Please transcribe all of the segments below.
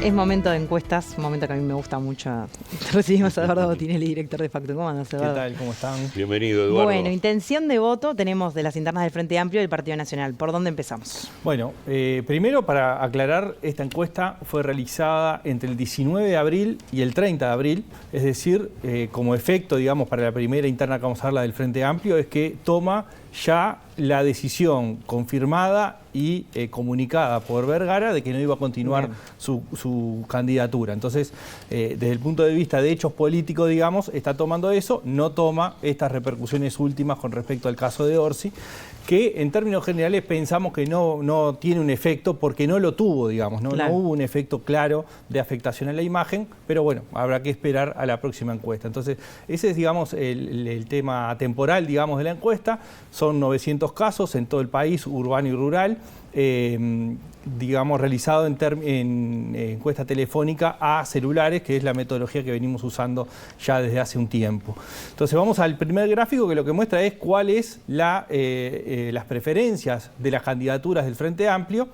Es momento de encuestas, un momento que a mí me gusta mucho. Recibimos a Eduardo Botinelli, director de Factum. ¿Cómo andas, Eduardo? ¿Qué tal? ¿Cómo están? Bienvenido, Eduardo. Bueno, intención de voto tenemos de las internas del Frente Amplio y del Partido Nacional. ¿Por dónde empezamos? Bueno, primero para aclarar, esta encuesta fue realizada entre el 19 de abril y el 30 de abril, es decir, como efecto, digamos, para la primera interna que vamos a ver, la del Frente Amplio, es que toma ya la decisión confirmada y comunicada por Vergara de que no iba a continuar su candidatura. Entonces, desde el punto de vista de hechos políticos, digamos, está tomando eso, no toma estas repercusiones últimas con respecto al caso de Orsi, que en términos generales pensamos que no tiene un efecto porque no lo tuvo, digamos, no hubo un efecto claro de afectación a la imagen, pero bueno, habrá que esperar a la próxima encuesta. Entonces, ese es, digamos, el tema temporal, digamos, de la encuesta. Son 900 casos en todo el país, urbano y rural, digamos, realizado en encuesta telefónica a celulares, que es la metodología que venimos usando ya desde hace un tiempo. Entonces vamos al primer gráfico, que lo que muestra es cuáles las preferencias de las candidaturas del Frente Amplio,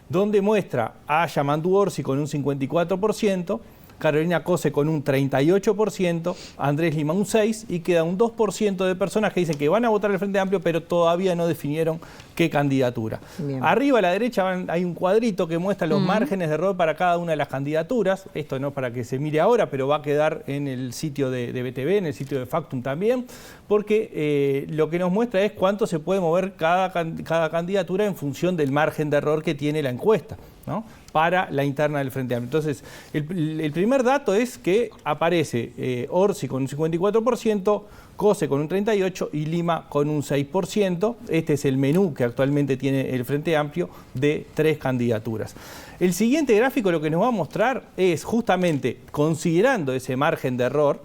donde muestra a Yamandu Orsi con un 54%, Carolina Cose con un 38%, Andrés Lima un 6%, y queda un 2% de personas que dicen que van a votar al Frente Amplio, pero todavía no definieron qué candidatura. Bien. Arriba a la derecha hay un cuadrito que muestra los márgenes de error para cada una de las candidaturas. Esto no para que se mire ahora, pero va a quedar en el sitio de BTV, en el sitio de Factum también, porque lo que nos muestra es cuánto se puede mover cada candidatura en función del margen de error que tiene la encuesta, ¿no?, para la interna del Frente Amplio. Entonces, el primer dato es que aparece Orsi con un 54%, Cose con un 38% y Lima con un 6%. Este es el menú que actualmente tiene el Frente Amplio de 3 candidaturas. El siguiente gráfico lo que nos va a mostrar es, justamente considerando ese margen de error,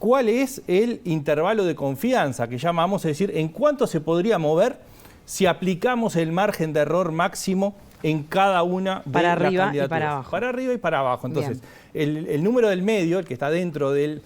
cuál es el intervalo de confianza que llamamos, es decir, en cuánto se podría mover si aplicamos el margen de error máximo en cada una de las candidaturas. Para arriba y para abajo. Para arriba y para abajo. Entonces, el número del medio, el que está dentro de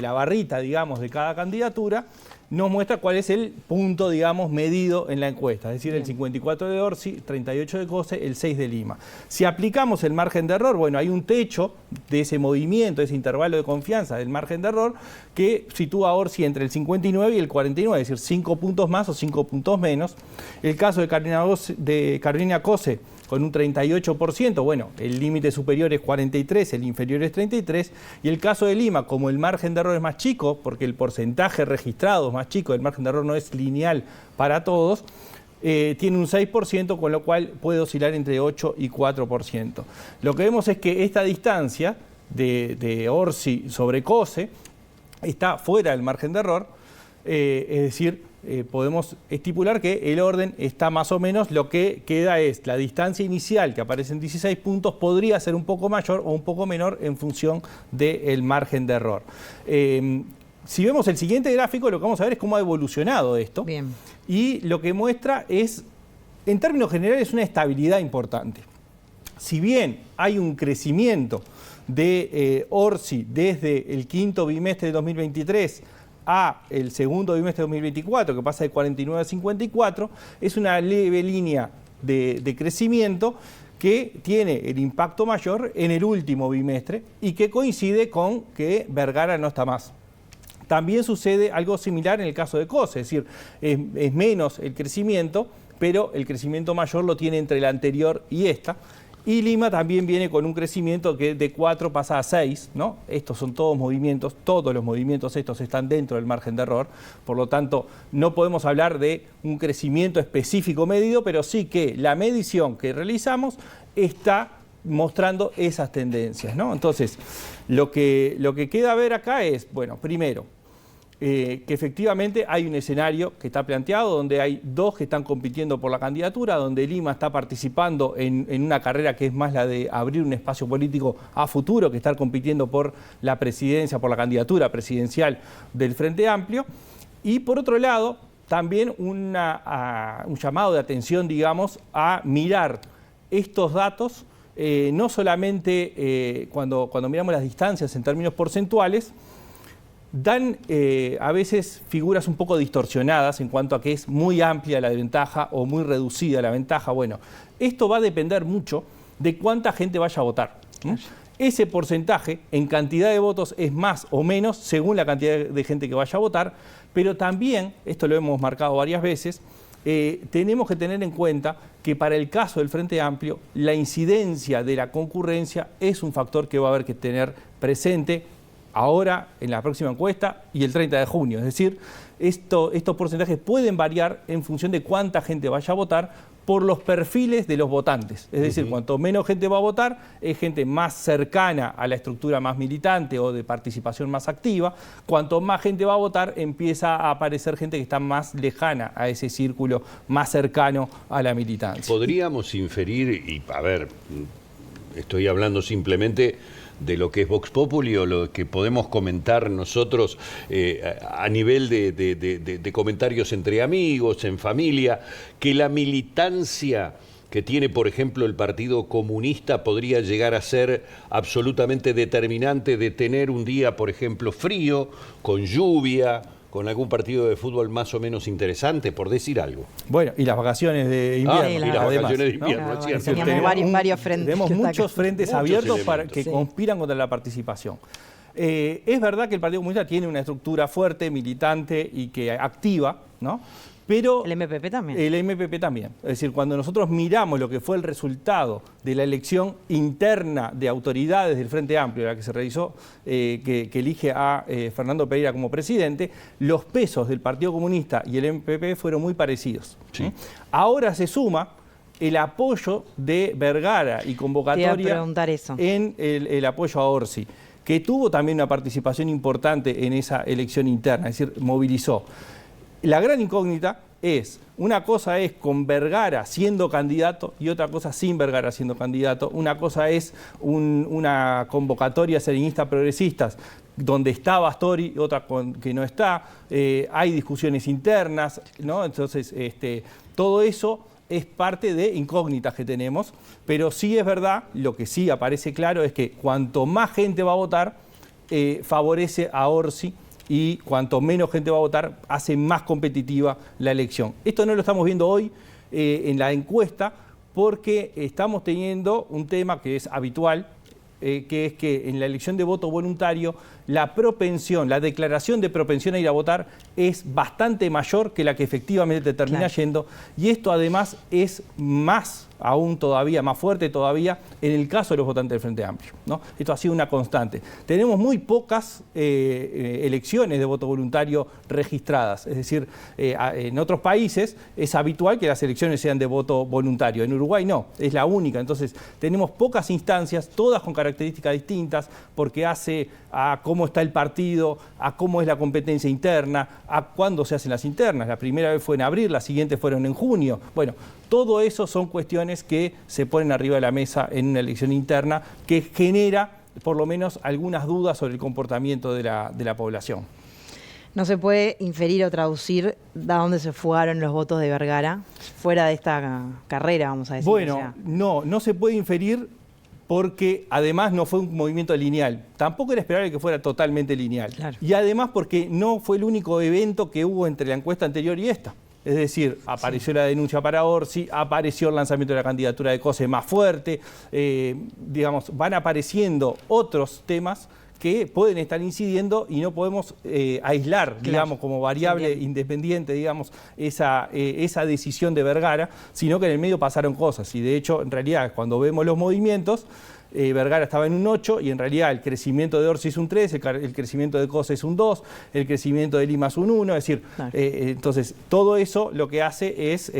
la barrita, digamos, de cada candidatura, nos muestra cuál es el punto, digamos, medido en la encuesta. Es decir, el 54 de Orsi, 38 de Cose, el 6 de Lima. Si aplicamos el margen de error, bueno, hay un techo de ese movimiento, ese intervalo de confianza del margen de error, que sitúa a Orsi entre el 59 y el 49, es decir, 5 puntos más o 5 puntos menos. El caso de Carolina Cose, con un 38%, bueno, el límite superior es 43, el inferior es 33, y el caso de Lima, como el margen de error es más chico, porque el porcentaje registrado es más chico, el margen de error no es lineal para todos, tiene un 6%, con lo cual puede oscilar entre 8 y 4%. Lo que vemos es que esta distancia de Orsi sobre Cose está fuera del margen de error, es decir, podemos estipular que el orden está más o menos, lo que queda es la distancia inicial, que aparece en 16 puntos, podría ser un poco mayor o un poco menor en función del margen de error. Si vemos el siguiente gráfico, lo que vamos a ver es cómo ha evolucionado esto. Bien. Y lo que muestra es, en términos generales, una estabilidad importante. Si bien hay un crecimiento de Orsi desde el quinto bimestre de 2023 a el segundo bimestre de 2024, que pasa de 49 a 54, es una leve línea de crecimiento que tiene el impacto mayor en el último bimestre y que coincide con que Vergara no está más. También sucede algo similar en el caso de Cose, es decir, es menos el crecimiento, pero el crecimiento mayor lo tiene entre la anterior y esta. Y Lima también viene con un crecimiento que de 4 pasa a 6, ¿no? Estos son todos los movimientos estos están dentro del margen de error, por lo tanto no podemos hablar de un crecimiento específico medido, pero sí que la medición que realizamos está mostrando esas tendencias, ¿no? Entonces, lo que queda ver acá es, bueno, primero, que efectivamente hay un escenario que está planteado donde hay 2 que están compitiendo por la candidatura, donde Lima está participando en una carrera que es más la de abrir un espacio político a futuro, que estar compitiendo por la presidencia, por la candidatura presidencial del Frente Amplio. Y por otro lado, también un llamado de atención, digamos, a mirar estos datos, no solamente cuando miramos las distancias en términos porcentuales, dan a veces figuras un poco distorsionadas en cuanto a que es muy amplia la ventaja o muy reducida la ventaja. Bueno, esto va a depender mucho de cuánta gente vaya a votar. Ese porcentaje en cantidad de votos es más o menos según la cantidad de gente que vaya a votar, pero también, esto lo hemos marcado varias veces, tenemos que tener en cuenta que para el caso del Frente Amplio, la incidencia de la concurrencia es un factor que va a haber que tener presente ahora en la próxima encuesta y el 30 de junio. Es decir, estos porcentajes pueden variar en función de cuánta gente vaya a votar por los perfiles de los votantes. Es decir, cuanto menos gente va a votar, es gente más cercana a la estructura más militante o de participación más activa. Cuanto más gente va a votar, empieza a aparecer gente que está más lejana a ese círculo más cercano a la militancia. Podríamos inferir, y a ver, estoy hablando simplemente de lo que es Vox Populi o lo que podemos comentar nosotros a nivel de comentarios entre amigos, en familia, que la militancia que tiene, por ejemplo, el Partido Comunista podría llegar a ser absolutamente determinante de tener un día, por ejemplo, frío, con lluvia, con algún partido de fútbol más o menos interesante, por decir algo. Bueno, y las vacaciones de invierno. Y las vacaciones de invierno, ¿no? es cierto. Teníamos varios frentes. Tenemos muchos frentes abiertos que sí, conspiran contra la participación. Es verdad que el Partido Comunista tiene una estructura fuerte, militante y que activa, ¿no? Pero el MPP también. El MPP también. Es decir, cuando nosotros miramos lo que fue el resultado de la elección interna de autoridades del Frente Amplio, la que se realizó, que elige a Fernando Pereira como presidente, los pesos del Partido Comunista y el MPP fueron muy parecidos. Sí. Ahora se suma el apoyo de Vergara y convocatoria en el apoyo a Orsi, que tuvo también una participación importante en esa elección interna, es decir, movilizó. La gran incógnita es, una cosa es con Vergara siendo candidato y otra cosa sin Vergara siendo candidato. Una cosa es una convocatoria serenista progresistas donde está Bastori y otra que no está. Hay discusiones internas, ¿no? Entonces, todo eso es parte de incógnitas que tenemos, pero sí es verdad, lo que sí aparece claro es que cuanto más gente va a votar, favorece a Orsi, y cuanto menos gente va a votar, hace más competitiva la elección. Esto no lo estamos viendo hoy en la encuesta, porque estamos teniendo un tema que es habitual, que es que en la elección de voto voluntario, la propensión, la declaración de propensión a ir a votar es bastante mayor que la que efectivamente termina yendo, y esto además es más aún todavía, más fuerte todavía, en el caso de los votantes del Frente Amplio, ¿no? Esto ha sido una constante. Tenemos muy pocas elecciones de voto voluntario registradas, es decir, en otros países es habitual que las elecciones sean de voto voluntario, en Uruguay no, es la única. Entonces tenemos pocas instancias, todas con características distintas, porque hace a cómo está el partido, a cómo es la competencia interna, a cuándo se hacen las internas. La primera vez fue en abril, la siguiente fueron en junio. Bueno, todo eso son cuestiones que se ponen arriba de la mesa en una elección interna que genera por lo menos algunas dudas sobre el comportamiento de la población. No se puede inferir o traducir de dónde se fugaron los votos de Vergara fuera de esta carrera, vamos a decir. Bueno, no se puede inferir porque además no fue un movimiento lineal. Tampoco era esperable que fuera totalmente lineal. Claro. Y además porque no fue el único evento que hubo entre la encuesta anterior y esta. Es decir, apareció la denuncia para Orsi, apareció el lanzamiento de la candidatura de Cose más fuerte, digamos, van apareciendo otros temas que pueden estar incidiendo y no podemos aislar, digamos, como variable independiente, digamos, esa decisión de Vergara, sino que en el medio pasaron cosas. Y de hecho, en realidad, cuando vemos los movimientos, Vergara estaba en un 8 y en realidad el crecimiento de Orsi es un 3, el crecimiento de Cose es un 2, el crecimiento de Lima es un 1, es decir, entonces todo eso lo que hace es,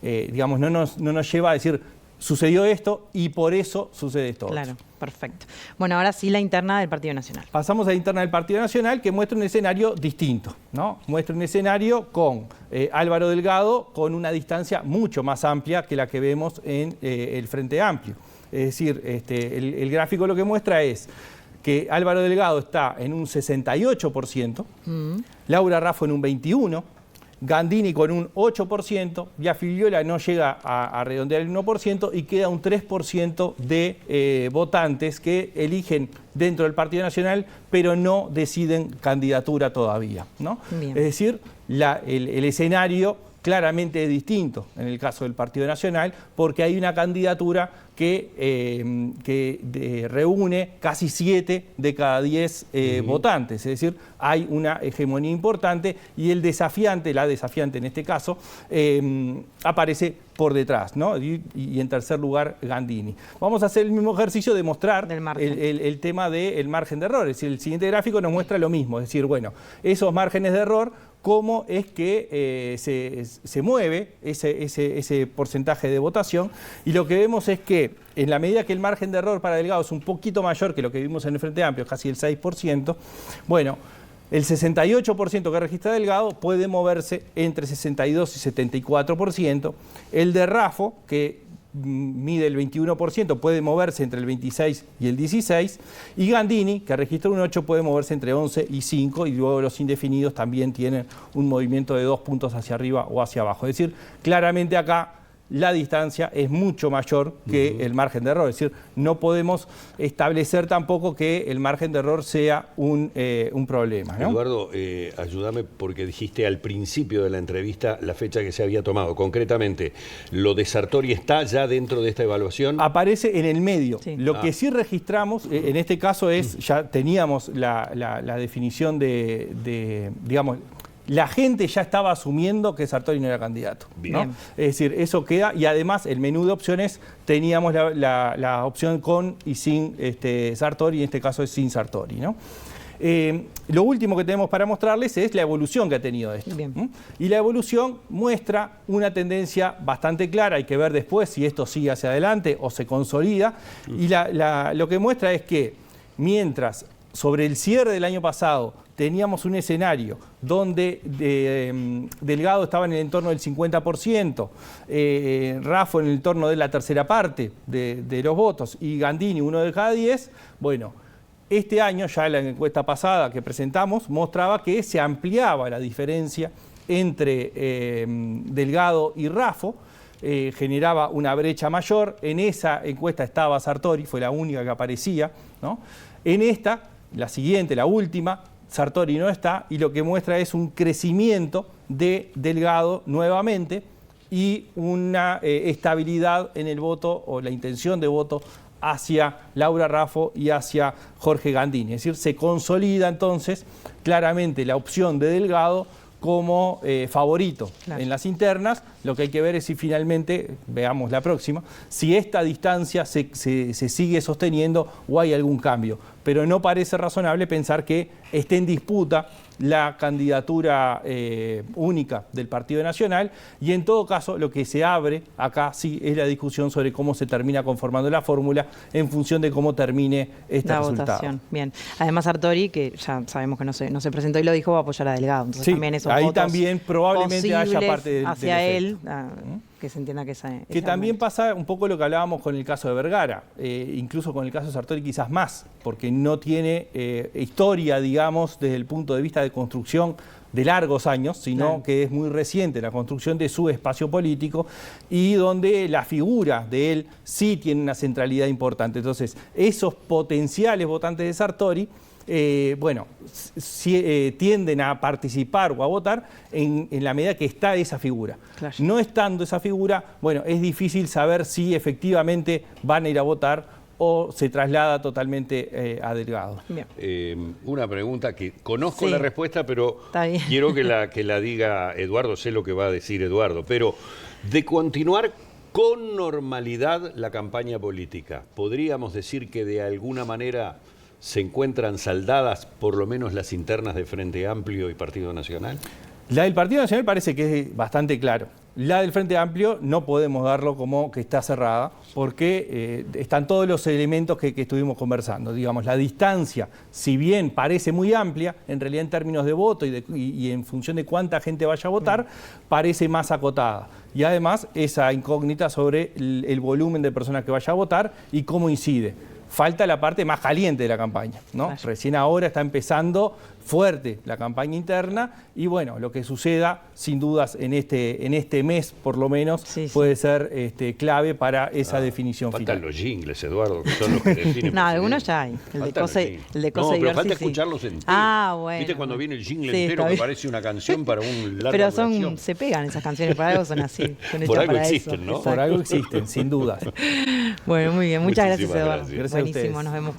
digamos, no nos lleva a decir sucedió esto y por eso sucede esto. Claro, perfecto. Bueno, ahora sí la interna del Partido Nacional. Pasamos a la interna del Partido Nacional, que muestra un escenario distinto, ¿no? Muestra un escenario con Álvaro Delgado con una distancia mucho más amplia que la que vemos en el Frente Amplio. Es decir, el gráfico lo que muestra es que Álvaro Delgado está en un 68%, Laura Raffo en un 21%, Gandini con un 8%, y a Filiola no llega a redondear el 1% y queda un 3% de votantes que eligen dentro del Partido Nacional, pero no deciden candidatura todavía, ¿no? Es decir, el escenario claramente es distinto en el caso del Partido Nacional, porque hay una candidatura que reúne casi 7 de cada 10 votantes, es decir, hay una hegemonía importante y el desafiante, la desafiante en este caso, aparece por detrás, ¿no? Y en tercer lugar, Gandini. Vamos a hacer el mismo ejercicio de mostrar el tema del margen de error. Es decir, el siguiente gráfico nos muestra lo mismo, es decir, bueno, esos márgenes de error, cómo es que se mueve ese porcentaje de votación, y lo que vemos es que en la medida que el margen de error para Delgado es un poquito mayor que lo que vimos en el Frente Amplio, casi el 6%, bueno, el 68% que registra Delgado puede moverse entre 62 y 74%, el de Raffo, que mide el 21%, puede moverse entre el 26 y el 16, y Gandini, que registra un 8, puede moverse entre 11 y 5, y luego los indefinidos también tienen un movimiento de 2 puntos hacia arriba o hacia abajo. Es decir, claramente acá la distancia es mucho mayor que el margen de error. Es decir, no podemos establecer tampoco que el margen de error sea un problema, ¿no? Eduardo, ayúdame, porque dijiste al principio de la entrevista la fecha que se había tomado. Concretamente, ¿lo de Sartori está ya dentro de esta evaluación? Aparece en el medio. Sí. Lo que sí registramos, en este caso es, ya teníamos la definición digamos, la gente ya estaba asumiendo que Sartori no era candidato, ¿no? Es decir, eso queda, y además el menú de opciones teníamos la opción con y sin Sartori, y en este caso es sin Sartori, ¿no? Lo último que tenemos para mostrarles es la evolución que ha tenido esto. Y la evolución muestra una tendencia bastante clara, hay que ver después si esto sigue hacia adelante o se consolida, y lo que muestra es que mientras sobre el cierre del año pasado teníamos un escenario donde Delgado estaba en el entorno del 50%, Raffo en el entorno de la tercera parte de los votos y Gandini 1 de cada 10, bueno, este año, ya la encuesta pasada que presentamos, mostraba que se ampliaba la diferencia entre Delgado y Raffo, generaba una brecha mayor. En esa encuesta estaba Sartori, fue la única que aparecía, ¿no? En esta, la siguiente, la última, Sartori no está, y lo que muestra es un crecimiento de Delgado nuevamente y una estabilidad en el voto o la intención de voto hacia Laura Raffo y hacia Jorge Gandini. Es decir, se consolida entonces claramente la opción de Delgado como favorito en las internas. Lo que hay que ver es si finalmente, veamos la próxima, si esta distancia se sigue sosteniendo o hay algún cambio. Pero no parece razonable pensar que esté en disputa la candidatura única del Partido Nacional, y en todo caso lo que se abre acá sí es la discusión sobre cómo se termina conformando la fórmula en función de cómo termine este resultado. Votación. Bien. Además Sartori, que ya sabemos que no se presentó y lo dijo, va a apoyar a Delgado. Entonces sí, también esos ahí votos también probablemente haya parte hacia del él, que se entienda que ese que también aumento. pasa un poco lo que hablábamos con el caso de Vergara, incluso con el caso de Sartori quizás más, porque no tiene historia, digamos, desde el punto de vista de construcción de largos años, sino que es muy reciente la construcción de su espacio político, y donde la figura de él sí tiene una centralidad importante. Entonces, esos potenciales votantes de Sartori, bueno, tienden a participar o a votar en la medida que está esa figura. Claro. No estando esa figura, bueno, es difícil saber si efectivamente van a ir a votar o se traslada totalmente a Delgado. Una pregunta que conozco la respuesta, pero quiero que la diga Eduardo. Sé lo que va a decir Eduardo, pero de continuar con normalidad la campaña política, ¿podríamos decir que de alguna manera se encuentran saldadas por lo menos las internas de Frente Amplio y Partido Nacional? La del Partido Nacional parece que es bastante claro. La del Frente Amplio no podemos darlo como que está cerrada, porque están todos los elementos que estuvimos conversando. Digamos, la distancia, si bien parece muy amplia, en realidad en términos de voto y en función de cuánta gente vaya a votar, parece más acotada. Y además esa incógnita sobre el volumen de personas que vaya a votar y cómo incide. falta la parte más caliente de la campaña, ¿no? Claro. Recién ahora está empezando fuerte la campaña interna y bueno, lo que suceda sin dudas en este mes por lo menos Sí, sí. puede ser clave para esa definición Faltan final. los jingles, Eduardo, que son los que definen. No, algunos ya hay. El de Faltan los Cose jingles. el de No, Cose pero falta Diversi, sí. escucharlos enteros. Ah, bueno. ¿Viste cuando viene el jingle Sí, entero está que bien. parece una canción para un larga Pero duración? se pegan esas canciones, por algo son así. Son hechas Por algo para existen, eso. ¿no? Por algo existen, sin dudas. Bueno, muy bien. Muchas gracias, Muchísimas Eduardo. gracias. Gracias a Buenísimo, ustedes. nos vemos.